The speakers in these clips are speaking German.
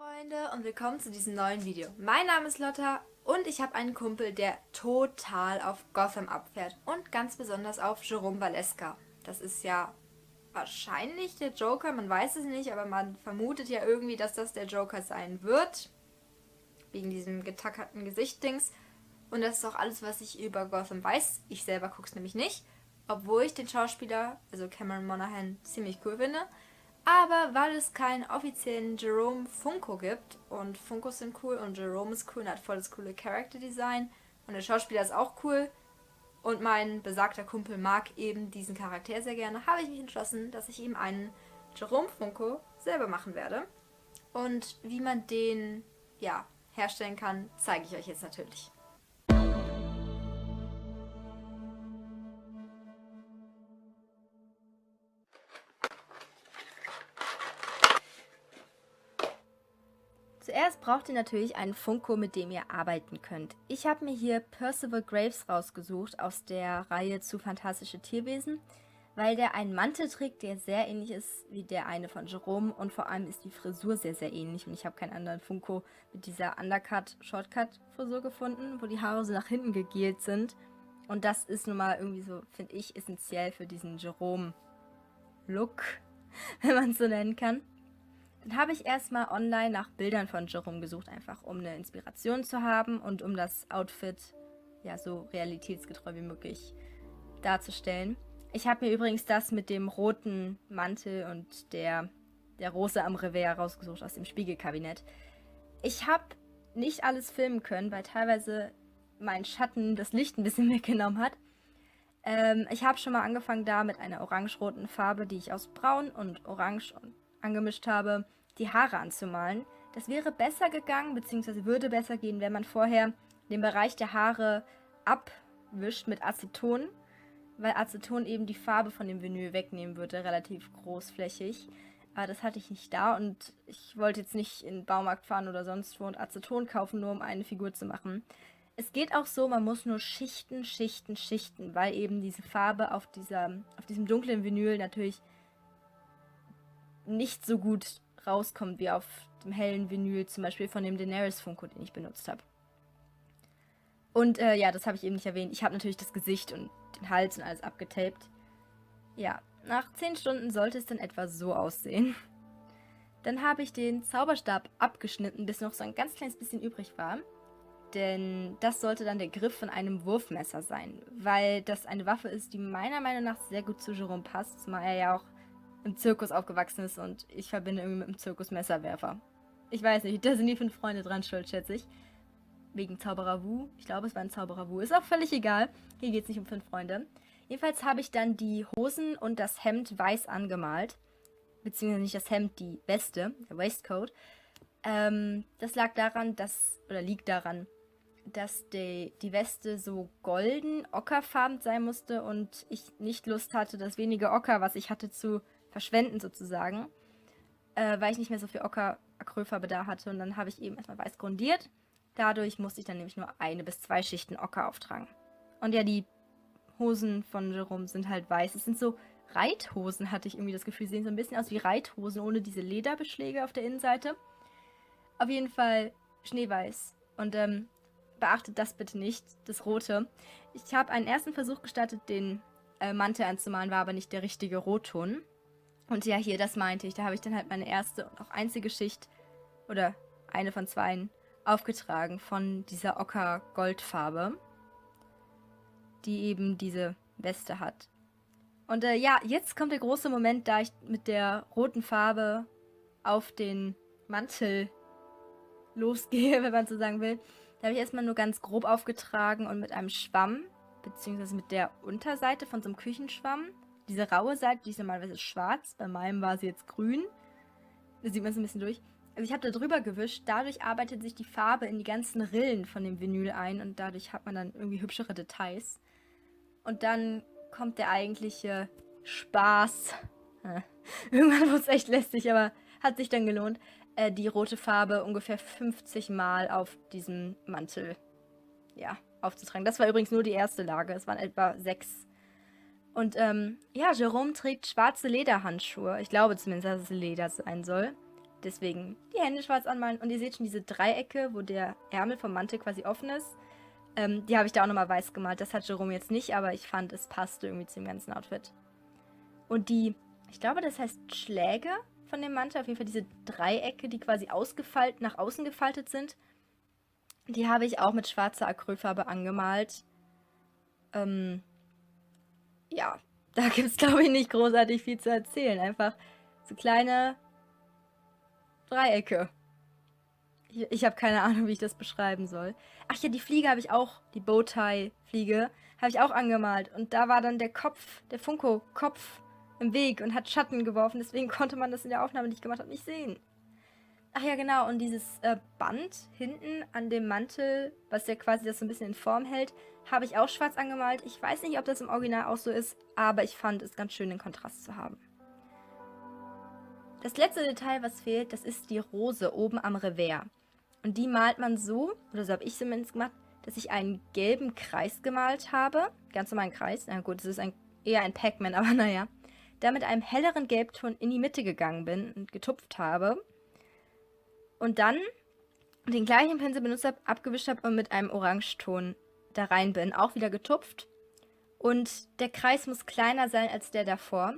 Freunde und willkommen zu diesem neuen Video. Mein Name ist Lotta und ich habe einen Kumpel, der total auf Gotham abfährt und ganz besonders auf Jerome Valeska. Das ist ja wahrscheinlich der Joker, man weiß es nicht, aber man vermutet ja irgendwie, dass das der Joker sein wird, wegen diesem getackerten Gesicht-Dings. Und das ist auch alles, was ich über Gotham weiß. Ich selber gucke es nämlich nicht, obwohl ich den Schauspieler, also Cameron Monaghan, ziemlich cool finde. Aber weil es keinen offiziellen Jerome Funko gibt und Funkos sind cool und Jerome ist cool und hat voll das coole Character Design und der Schauspieler ist auch cool und mein besagter Kumpel mag eben diesen Charakter sehr gerne, habe ich mich entschlossen, dass ich ihm einen Jerome Funko selber machen werde. Und wie man den herstellen kann, zeige ich euch jetzt natürlich. Zuerst braucht ihr natürlich einen Funko, mit dem ihr arbeiten könnt. Ich habe mir hier Percival Graves rausgesucht aus der Reihe zu Fantastische Tierwesen, weil der einen Mantel trägt, der sehr ähnlich ist wie der eine von Jerome und vor allem ist die Frisur sehr, sehr ähnlich und ich habe keinen anderen Funko mit dieser Undercut-Shortcut-Frisur gefunden, wo die Haare so nach hinten gegelt sind und das ist nun mal irgendwie so, finde ich, essentiell für diesen Jerome-Look, wenn man es so nennen kann. Dann habe ich erstmal online nach Bildern von Jerome gesucht, einfach um eine Inspiration zu haben und um das Outfit ja so realitätsgetreu wie möglich darzustellen. Ich habe mir übrigens das mit dem roten Mantel und der Rose am Revers rausgesucht aus dem Spiegelkabinett. Ich habe nicht alles filmen können, weil teilweise mein Schatten das Licht ein bisschen weggenommen hat. Ich habe schon mal angefangen da mit einer orange-roten Farbe, die ich aus Braun und Orange angemischt habe, die Haare anzumalen. Das wäre besser gegangen, beziehungsweise würde besser gehen, wenn man vorher den Bereich der Haare abwischt mit Aceton, weil Aceton eben die Farbe von dem Vinyl wegnehmen würde, relativ großflächig. Aber das hatte ich nicht da und ich wollte jetzt nicht in den Baumarkt fahren oder sonst wo und Aceton kaufen, nur um eine Figur zu machen. Es geht auch so, man muss nur schichten, weil eben diese Farbe auf diesem dunklen Vinyl natürlich nicht so gut rauskommt wie auf dem hellen Vinyl, zum Beispiel von dem Daenerys Funko, den ich benutzt habe. Und das habe ich eben nicht erwähnt. Ich habe natürlich das Gesicht und den Hals und alles abgetaped. Ja, nach 10 Stunden sollte es dann etwa so aussehen. Dann habe ich den Zauberstab abgeschnitten, bis noch so ein ganz kleines bisschen übrig war. Denn das sollte dann der Griff von einem Wurfmesser sein, weil das eine Waffe ist, die meiner Meinung nach sehr gut zu Jerome passt, zumal er ja auch im Zirkus aufgewachsen ist und ich verbinde irgendwie mit dem Zirkus Messerwerfer. Ich weiß nicht, da sind die 5 Freunde dran schuld, schätze ich. Wegen Zauberer Wu. Ich glaube, es war ein Zauberer Wu. Ist auch völlig egal. Hier geht es nicht um 5 Freunde. Jedenfalls habe ich dann die Hosen und das Hemd weiß angemalt. Beziehungsweise nicht das Hemd, die Weste, der Waistcoat. Das liegt daran, dass die Weste so golden, ockerfarben sein musste und ich nicht Lust hatte, das wenige Ocker, was ich hatte, zu verschwenden sozusagen, weil ich nicht mehr so viel Ocker-Acrylfarbe da hatte und dann habe ich eben erstmal weiß grundiert. Dadurch musste ich dann nämlich nur 1 bis 2 Schichten Ocker auftragen. Und ja, die Hosen von Jerome sind halt weiß. Es sind so Reithosen, hatte ich irgendwie das Gefühl, sehen so ein bisschen aus wie Reithosen ohne diese Lederbeschläge auf der Innenseite. Auf jeden Fall schneeweiß. Und beachtet das bitte nicht, das Rote. Ich habe einen ersten Versuch gestartet, den Mantel anzumalen, war aber nicht der richtige Rotton. Und ja, hier, das meinte ich. Da habe ich dann halt meine erste und auch einzige Schicht oder eine von 2 aufgetragen von dieser Ocker-Goldfarbe, die eben diese Weste hat. Und jetzt kommt der große Moment, da ich mit der roten Farbe auf den Mantel losgehe, wenn man so sagen will. Da habe ich erstmal nur ganz grob aufgetragen und mit einem Schwamm, beziehungsweise mit der Unterseite von so einem Küchenschwamm, diese raue Seite, die ist normalerweise schwarz, bei meinem war sie jetzt grün. Da sieht man es ein bisschen durch. Also ich habe da drüber gewischt, dadurch arbeitet sich die Farbe in die ganzen Rillen von dem Vinyl ein und dadurch hat man dann irgendwie hübschere Details. Und dann kommt der eigentliche Spaß. Irgendwann wurde es echt lästig, aber hat sich dann gelohnt, die rote Farbe ungefähr 50 Mal auf diesem Mantel aufzutragen. Das war übrigens nur die erste Lage, es waren etwa 6. Und Jerome trägt schwarze Lederhandschuhe. Ich glaube zumindest, dass es Leder sein soll. deswegen die Hände schwarz anmalen. Und ihr seht schon diese Dreiecke, wo der Ärmel vom Mantel quasi offen ist. Die habe ich da auch nochmal weiß gemalt. Das hat Jerome jetzt nicht, aber ich fand, es passte irgendwie zum ganzen Outfit. Und die, ich glaube, das heißt Schläge von dem Mantel, auf jeden Fall diese Dreiecke, die quasi nach außen gefaltet sind, die habe ich auch mit schwarzer Acrylfarbe angemalt. Ja, da gibt es, glaube ich, nicht großartig viel zu erzählen. Einfach so kleine Dreiecke. Ich habe keine Ahnung, wie ich das beschreiben soll. Ach ja, die Fliege habe ich auch, die Bowtie-Fliege, habe ich auch angemalt. Und da war dann der Funko-Kopf im Weg und hat Schatten geworfen. Deswegen konnte man das in der Aufnahme, die ich gemacht habe, nicht sehen. Ach ja, genau. Und dieses Band hinten an dem Mantel, was ja quasi das so ein bisschen in Form hält, habe ich auch schwarz angemalt. Ich weiß nicht, ob das im Original auch so ist, aber ich fand es ganz schön, den Kontrast zu haben. Das letzte Detail, was fehlt, das ist die Rose oben am Revers. Und die malt man so, oder so habe ich zumindest gemacht, dass ich einen gelben Kreis gemalt habe. Ganz normalen Kreis. Na gut, es ist eher ein Pac-Man, aber naja. Da mit einem helleren Gelbton in die Mitte gegangen bin und getupft habe. Und dann den gleichen Pinsel benutzt habe, abgewischt habe und mit einem Orangeton da rein bin. Auch wieder getupft. Und der Kreis muss kleiner sein als der davor.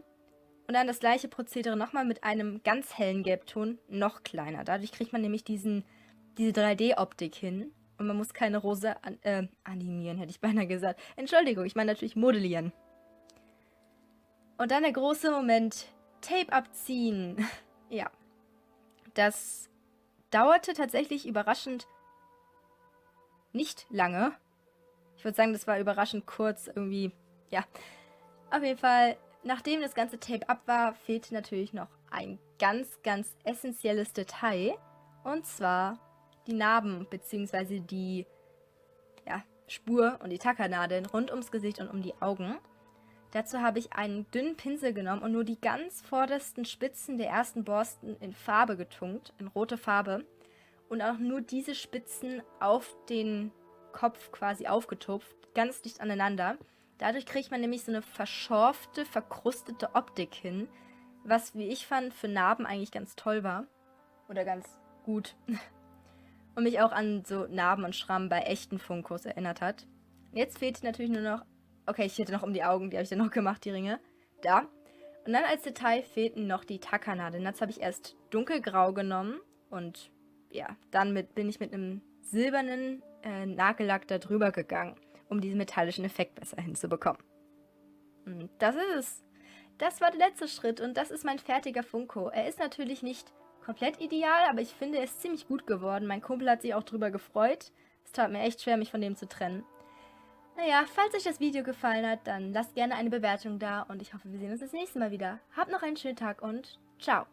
Und dann das gleiche Prozedere nochmal mit einem ganz hellen Gelbton noch kleiner. Dadurch kriegt man nämlich diese 3D-Optik hin. Und man muss keine Rose animieren, hätte ich beinahe gesagt. Entschuldigung, ich meine natürlich modellieren. Und dann der große Moment, Tape abziehen. Ja, das dauerte tatsächlich überraschend nicht lange. Ich würde sagen, das war überraschend kurz irgendwie. Ja, auf jeden Fall, nachdem das ganze Tape ab war, fehlte natürlich noch ein ganz, ganz essentielles Detail. Und zwar die Narben bzw. die Spur und die Tackernadeln rund ums Gesicht und um die Augen. Dazu habe ich einen dünnen Pinsel genommen und nur die ganz vordersten Spitzen der ersten Borsten in Farbe getunkt, in rote Farbe. Und auch nur diese Spitzen auf den Kopf quasi aufgetupft, ganz dicht aneinander. Dadurch kriegt man nämlich so eine verschorfte, verkrustete Optik hin, was, wie ich fand, für Narben eigentlich ganz toll war. Oder ganz gut. Und mich auch an so Narben und Schrammen bei echten Funkos erinnert hat. Jetzt fehlt natürlich nur noch, okay, ich hätte noch um die Augen, die habe ich dann noch gemacht, die Ringe. Da. Und dann als Detail fehlten noch die Tackernadeln. Das habe ich erst dunkelgrau genommen und ja, dann bin ich mit einem silbernen Nagellack da drüber gegangen, um diesen metallischen Effekt besser hinzubekommen. Und das ist es. Das war der letzte Schritt und das ist mein fertiger Funko. Er ist natürlich nicht komplett ideal, aber ich finde, er ist ziemlich gut geworden. Mein Kumpel hat sich auch drüber gefreut. Es tat mir echt schwer, mich von dem zu trennen. Naja, falls euch das Video gefallen hat, dann lasst gerne eine Bewertung da und ich hoffe, wir sehen uns das nächste Mal wieder. Habt noch einen schönen Tag und ciao!